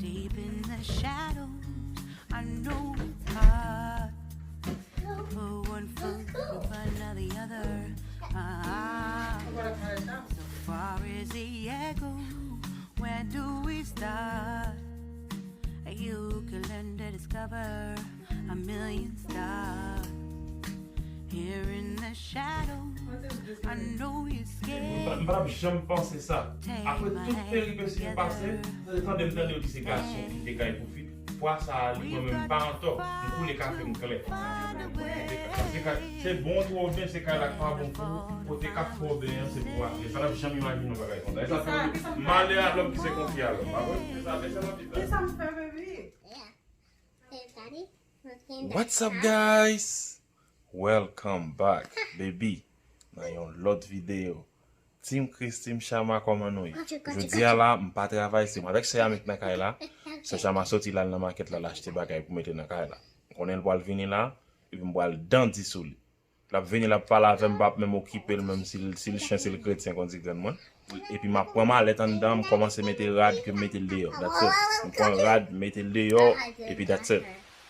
Deep in the shadows, I know it's hard. Put one foot in front of the other. So far as the echo, where do we start? You can learn to discover a million stars. Here in the shadows, I know you're scared. Bravo, j'aime penser ça. Après toute péripétie qui est passée, le temps de me donner aussi ces garçons qui dégaillent pour vite. Pour ça, ils ne même pas en tort. Pour les cafés, me clair. C'est bon pour bien, c'est quand la pas bon pour tes cafés pour bien, c'est pour après. Ça, je jamais imaginer nos bagages comme ça. Ça fait mal à l'homme qui s'est confié à l'homme. Qu'est-ce que ça me fait, bébé? What's up, guys? Welcome back, baby. Dans une autre vidéo. Team Chris, Team Chama, comment nous? Je dis à la, je ne pas travailler, c'est moi avec ce avec ma caille là. Ce Chama sorti là dans la market là, l'acheter bagaille pour mettre dans la caille là. On est le venir là, et puis on va le denti sous lui. La venir là, parler avec moi, même occuper, même si le chien c'est le chrétien qu'on dit que moi. Et puis ma prends ma lettre en dedans, commence à mettre rad, que mettre le dehors. That's it. On prend rad, mettre le dehors, et puis that's it.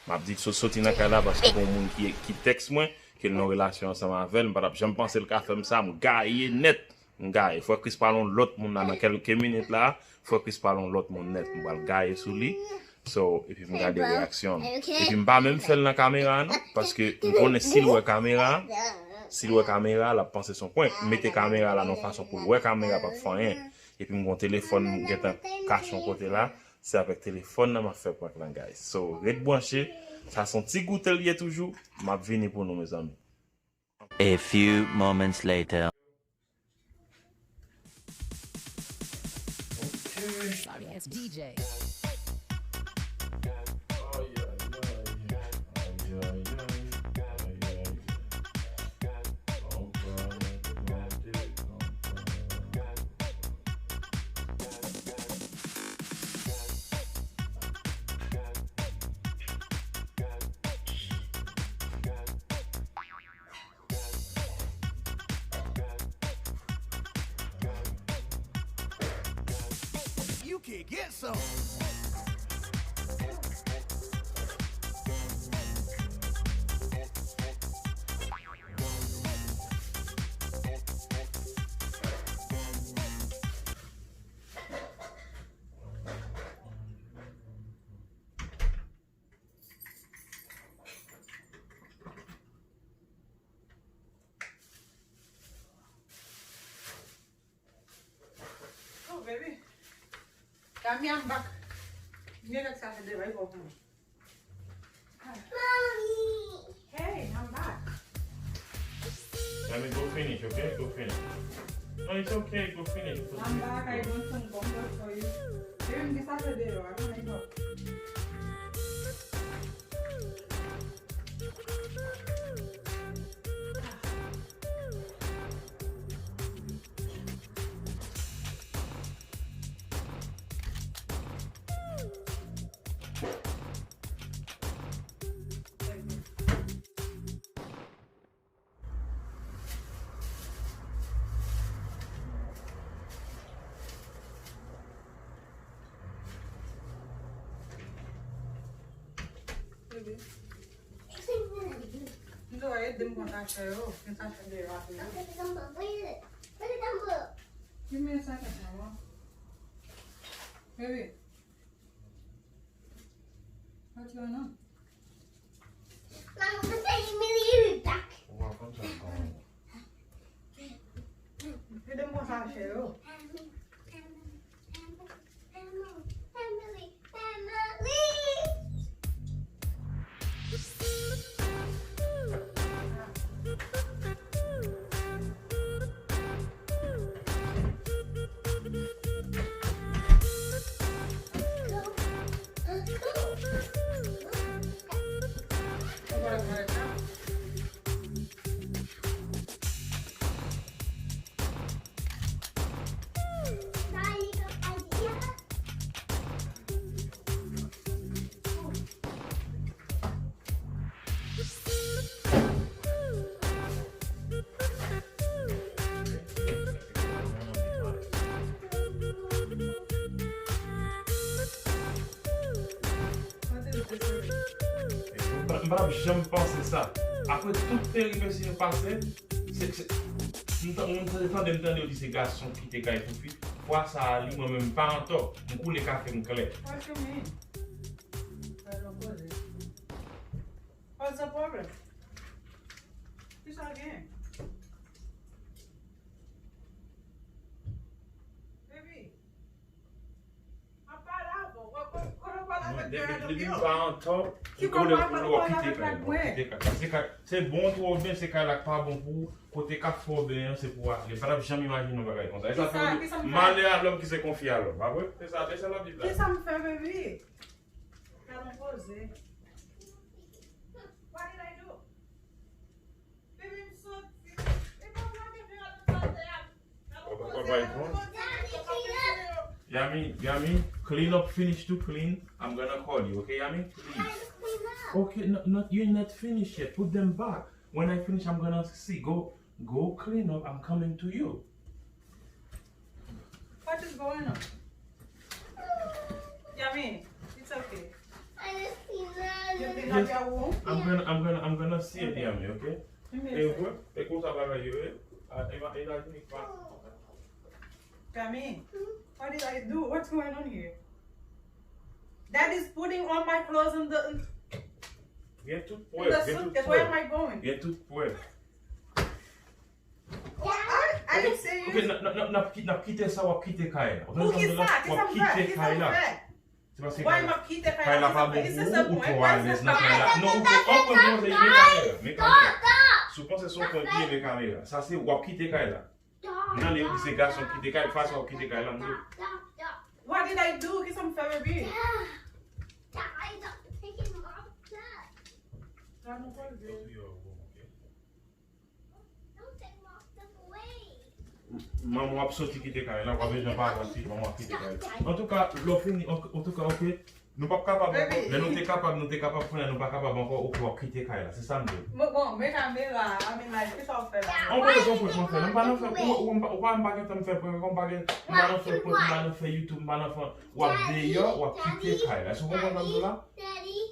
M'a dit que sorti dans la parce que bon monde qui texte moi qu'il a une relation ensemble avec elle, j'aime penser le café comme ça, mon gars il est net. Mon gars, il faut que je parle l'autre monde dans quelques minutes là, il faut que je parle l'autre monde net, mon le gars est sous lui. So, et puis je regarde des réactions. Et puis je pas même faire dans la caméra non parce que on connaît si le caméra, la penser son point, mettez caméra là de façon pour le caméra pas faire rien. Et puis mon téléphone get un cache son côté là. C'est avec téléphone que je fais pour là, guys. So, restez branchés. Ça son petit goût lié toujours. M'a venu pour nous, mes amis. A few moments later. Sorry ass DJ. You can get some. Oh, baby. Come here, I'm back. You're not Saturday, right? Go home. Mommy. Hey, I'm back. Let me go finish, okay? Go finish. No, it's okay. Go finish. I'm back. I want some comfort for you. Even this Saturday, I don't know. Não, aí deu uma taxa, eu fiz taxa de lá. Que mensagem é essa? Baby. What's going on? Ele deu uma taxa, eu. M'pa jamais pensé ça. Après toute péripétie passée, on dit ces garçons qui te caillent pour fille. Fois ça, moi-même pas en tort. Je coule les cafés, je clair. What you mean? I don't get it. What's the problem? This again. Baby. I'm pas là, bon. Quand on parle avec Depuis pas en tort, Tu on comprends pas doit pourquoi quitter avec la c'est bon, trop bien, c'est quand pas bon pour côté 4 fois bien, c'est pour aller. Pas jamais imaginer un bagage comme ça. Et ça fait mal à l'homme qui se confie à l'homme. Bah ouais, c'est ça la Bible. Qu'est-ce que ça me fait, baby? Je vais me poser. What did I do? Baby, I'm so sick. Yami, clean up, finish to clean. I'm gonna call you, okay, Yami? Please. Okay, you're not finished yet. Put them back. When I finish, I'm gonna see. Go clean up. I'm coming to you. What is going on? Yami, it's okay. You clean up your room? I'm gonna see it, Yami, okay? Yami, what did I do? What's going on here? Dad is putting all my clothes in the suitcase. Where am I going? Viens tout près. I didn't say you. Ok, n'a quitté ça, ou quitter Kaila. Who is that? Ou quitter Kaila. C'est parce que Why am I quitter Kaila pas beaucoup Is this the ou point? trop Why à is l'aise this dans the Kaila. point? Non, on peut penser mes caméras. Suppose c'est son point pied mes caméras. Ça c'est ou quitter Kaila. Non, les ces gars sont quittés Kaila, face ou quitter Kaila. What did I do? Get some favorite beer. Maman a sorti quitter Kaila, on va bien pas avancer, maman a quitté Kaila. En tout cas, ok. Nous pas capable, mais nous sommes capables, nous sommes pas capables encore pour quitter Kaila. C'est ça nous. Bon, mes caméras, I mean like, qu'est-ce qu'on fait là? On peut les comprendre, faire. Nous pas nous faire, on va pas faire pour on pas faire YouTube, on va faire ou d'ailleurs ou quitter Kaila. Est-ce que vous comprenez là?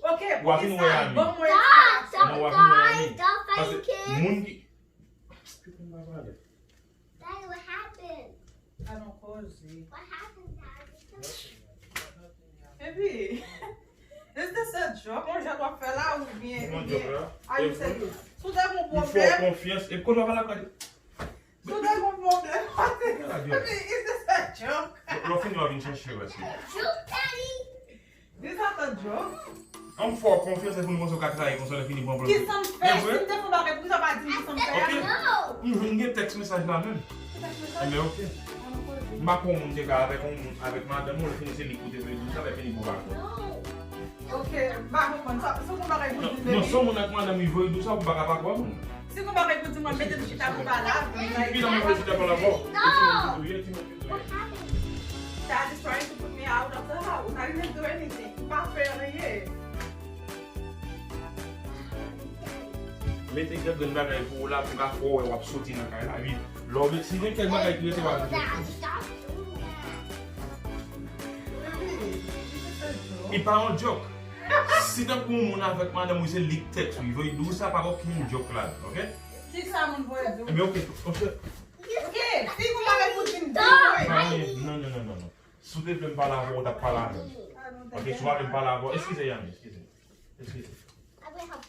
Ok, Ou avec Miami. bon, moi, Non, ou avec Miami. Parce que moun qui Daddy, what happened? I don't cozy. What happened, Daddy? Baby, is this a joke? Moi, je dois faire là ou bien? Mon job là. Are you serious? Sous de mon Il faut problème. confiance et qu'on va la Sous de mon problème. Baby, is this a joke? L'offre nous va venir chercher aussi. Shoot, Daddy! This not a joke. On faut confiance et pour nous montrer qu'à travailler comme ça le fini bon Qui problème. s'en fait? Si tu ne peux pas répondre, ça va dire qui s'en fait. No! On a un texte message là même. Mais ok. Ma pour mon avec madame, on finit c'est l'écouter ça va finir pour là. Ok, bah, ça, si on va répondre, Non, si on a madame il veut tout ça pour pas quoi. si on va répondre, moi, mettez le chita pour pas là. Puis dans mon petit pour la voir. Dad is trying to put me out of the house. I didn't do anything. Pas faire rien. Mettez quelques bagages pour là pour faire ou va sortir dans la vie. L'homme si quelques bagages qui va Dad, stop doing that. Baby, this is a joke. il pas un joke. Si tu as pour mon avec madame c'est leak texte, il veut dire ça par aucun joke là, OK? Qui ça, mon boy, do? Mais OK, on fait Ok, si vous m'avez foutu une vidéo, non. Si tu veux me parler avant, on t'a parlé avant. OK, tu vas me parler avant. Excusez Yami, excusez. I will help.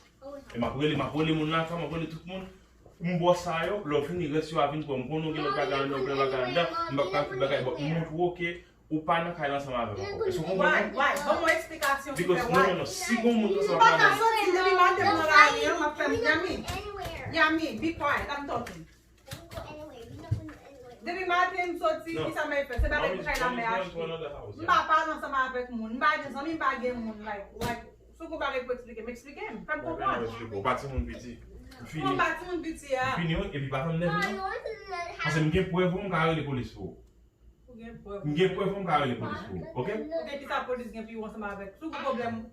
Et ma relé mon là, ma relé tout le monde. Mon boss ça yo, l'on fini reste sur avenir pour mon nous pas dans le bagage, on pas bagage, montre OK ou pas dans Kaila ensemble avec. Est-ce que vous comprenez? Why? Donne-moi explication. Because no, si vous montre ça Pas pas. ta sortie, je vais mater mon arrière, ma femme, Yami. Anywhere. Yami, be quiet, I'm talking. Don't go anywhere. You're not going anywhere. Depuis matin, sorti, qui ça m'a fait? C'est pas que je la mère acheter. Je pas parler ensemble avec moun, je pas des amis, pas gen moun like. Si vous parlez pour expliquer, m'expliquer, fais me comprendre. Au bâti mon petit. Fini. Mon bâti mon petit a. Fini et puis pas No, never. I want to Parce que m'gè preuve pour m'carrer les police pour. M'gè preuve pour m'carrer les police pour. OK? Ok, qui ça police gen puis ensemble avec. Si vous problème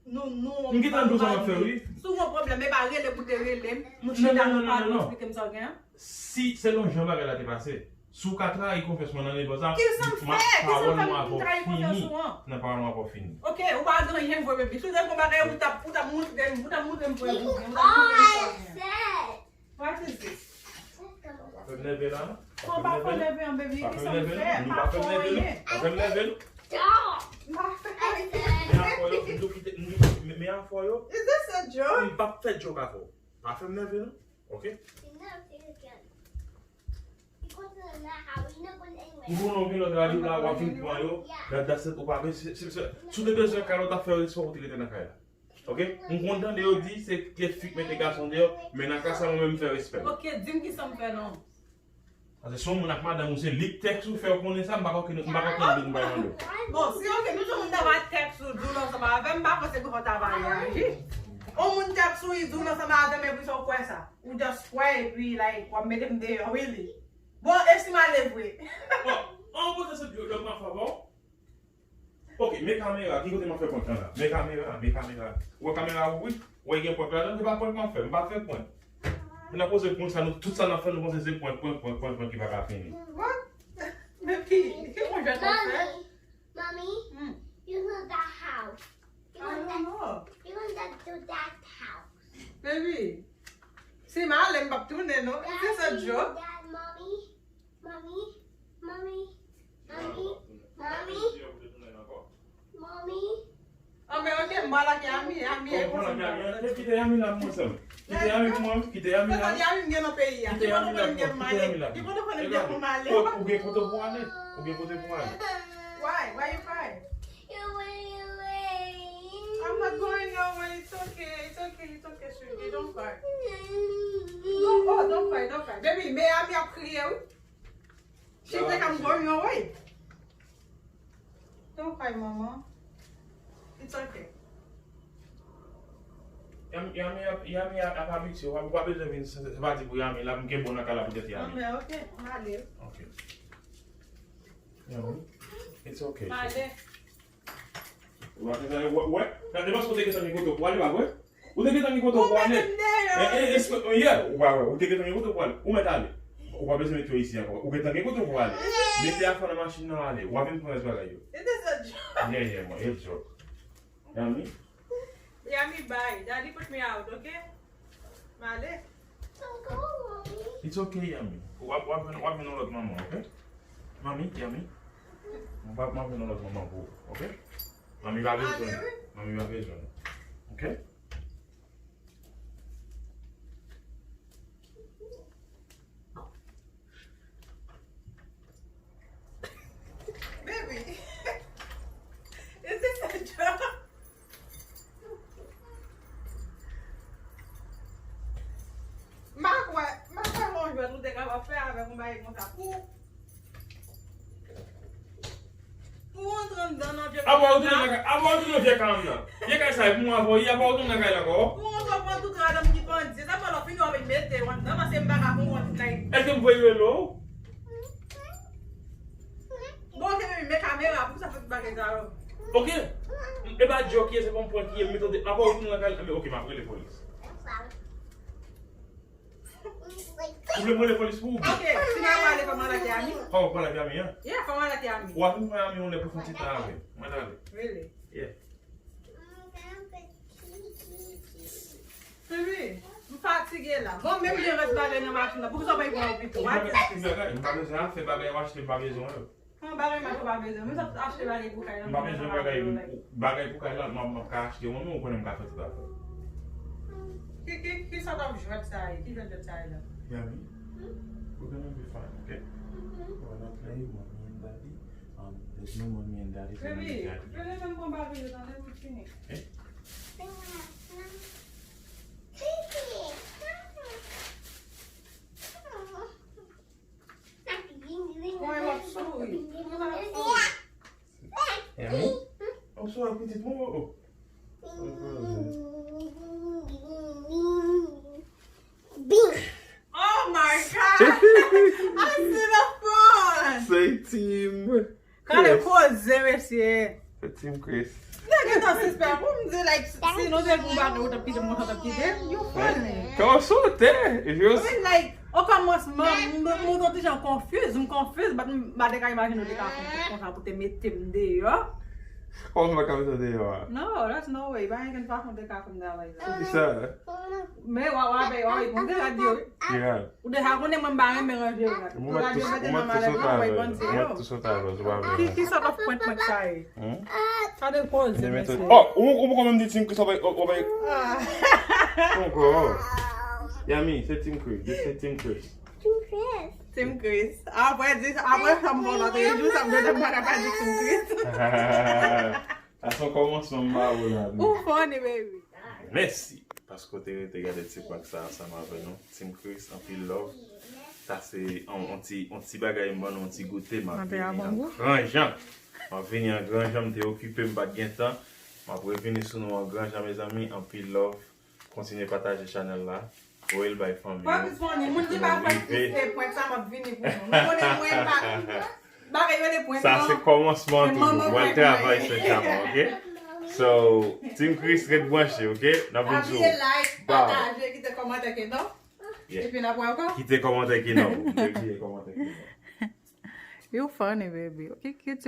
nous M'gè tant tout ça va faire oui. Si vous problème mais pas relé pour te relé, mon Non, chita non, pas non. expliquer ça gen. Si c'est long Jean va la passé. Sou ka tra yi konfes mwen nan nebe sa. Ki san fè? Ki san fè mwen tra yi konfes ou an? Nan pa mwen pa fini. Ok, ou pa gan yen vwe bebi. Sou den kon bagay ou ta mout dem pou e Oh, I said. What is this? Pa fèm leve la? Kon pa fè leve an bebi. Ki san fè? Pa fèm leve la? Pa fèm leve la? Stop. Pa fè. I said. Me an fò yo? Is this a joke? Pa fè joke a fò. Pa fèm leve la? Ok? You never say it again. You go to the house. You're not going anywhere. Ou nou vin lòt radi la wapin pwan yo, dat set ou pa ve, sou de bezwen kalot a fè rispo ou te gete nan kaya. Ok? Mwen kontan de yo di, se ke fik men te gason de yo, men nan kasa mwen mwen fè respect. Ok, dim ki san fè non. Ase son mwen akman dan mwen se lik tek sou fè ou konen sa, mbaka ken dik mwen bayan do. Bon, si ok, nou joun moun dava tek sou dou nan sa ba avem, mbaka se kou ta variyaji. Ou moun tek sou yi dou nan sa ba avem e pou sou kwen sa. Ou just kwen, pi like, wap me dem de yo, really. Bon, estima levwe. An pou se se lòt man favor? Ok, me kamera, ki kote man fè pon kan la? Me kamera. Ou kamera ou wik? Ou e gen pon plan la? Se pa pon man fè, mba fè pon. Mwen a pose pon sa nou, tout sa nan fè nou pon se se pon ki va ka fini. What? Me pi, ki moun jwè ton fè? Mommy, you know that house. You I want don't know. You want that to that house. Baby. Si ma alem bak toune no? Is this a joke? Dad, mommy. Ame ok, mbala ki ami e kon se mbala. Kite yami la mwen sem. Kite yami pou mwen, kite yami la. Kite yami mgen an peyi ya. Kite yami la. Ki kono konen mgen pou male. Ou gen kote pou ane? Why? Why you cry? You're way away. I'm not going nowhere. It's okay, sweetie. Don't cry. Don't cry. Baby, me ami ap kriye ou? She think I'm going away. Don't cry, mama. It's okay. Yami ap abitse, wap beze vin se vati pou yami la mke bon akala pou det yami. Ame, okay. Male. Ok. Yami, it's okay. Male. Wè? Nan demas ou te getan mi koto pou ale wak wè? Ou te getan mi koto pou ale? Ou te getan mi koto pou ale? Ou met ale? Ou wap beze met yo isi akwa? Ou getan mi koto pou ale? Mete a fwa na masin nan ale, wap vin pou nes bagay yo. It is a joke. Yeah, man, it's joke. Yami? Yami, bye. Daddy put me out, okay? Male. Don't go, mommy. It's okay, Yami. Wap vin on lot maman, okay? Mami, Yami? Wap vin on lot maman pou, okay? Mami va vezon. Okay? Baby. Is this a joke? Mak wè nou te ka va fè avè mou baye kon sa pou. Pou entran dan nan jè Abo ou nou fye kam nan? Ye kay sa pou mwa voye, abo ou nou nan kay la ko? Pou entran pan tout radam ki pandi. Sa pa lo fin yo avè mette wan. Nan pa se mbaka pou wan like. Eske mvoye yo lo? Bon ke me kamera pou sa fè bagay zaro. Ok? E ba jokye se kon point ki ye metode. Abo ou nou nan kay la? Ok, ma apre le polis. Ou ble mwen le polis pou? Ok, si nan wale fè man la ki ami? Ou wap la ki ami ya? Yeah, fè man la ki ami. Wap mwen ami yon le pou fon tita ave. Mwen dale. Really? Yeah. Baby, m fatige la. Bon, mèm jè res bagay nan machin la. Pou ki sa pa yi kwa opito? What is this? Mwen sa fè bagay wache te bagay zon yo. Mwen bagay ma kou bagay zon. Mwen sa achete bagay pou kay lan. Mwen bagay zon bagay pou kay lan. Mwen ka achete yon nou konen mga fè tout afe. Ki sa tam jwet sa yi? Ki jwet jwet sa yi la? Yami, we're gonna be fine, okay? We're not playing mommy and daddy. There's no mommy and daddy. Baby, pwede nan kon bagay yo tan le wou fini. Kon yon wap sou yi. Yami? Oh, so I put it more. Oh my God! I see the phone! Say team. Kale pose mesye. Say team Chris. Nè gen tan sispe, pou mze like, si nou de kou bagay ou ta pide moun ta pide, you funny. Kama sote? I mean like, Au commencement, mon tonton j'en confuse, bah dès imagine de ka kon sa pour te mettre dehors. Comment tu vas caler de yo? No, that's no way. Ba kan fa kon de ka comme ça like that. Ki sa? Mais wa kon de la dio. Yeah. Ou de ha kon de man ba mélanger là. Tout ça ta lo, ba be. Qui sort of point ça? Ça dépose. Oh, ou quand même dit Tim Chris on va encore. Yami, c'est Tim Chris. C'est Tim Chris. Tim Chris. Après ça me va là, juste ça me donne pas capable de Tim Chris. À son commencement là. Ou funny baby. Merci. Parce que tu regardé TikTok ça avec nous. Tim Chris en pile love. Ça c'est un petit bagage bon, un petit goûter ma vie. Grand Jean. On venir en grand Jean, m'était occupé m'pas de temps. M'a revenir sur nous en grand Jean mes amis en pile love. Continuez partager channel là. Well by family. Pas plus funny, moun di pas faire point ça m'a venir pour nous. On est moins pas les points. Ça c'est commencement tout. Bon travail ce channel, OK? So, Tim Chris red branché, OK? N'a pas Appuyez like, partager, quittez commentaire que non. Et puis n'a pas encore. Quittez commentaire qui non. Quittez commentaire qui non. You funny baby. Okay, cute.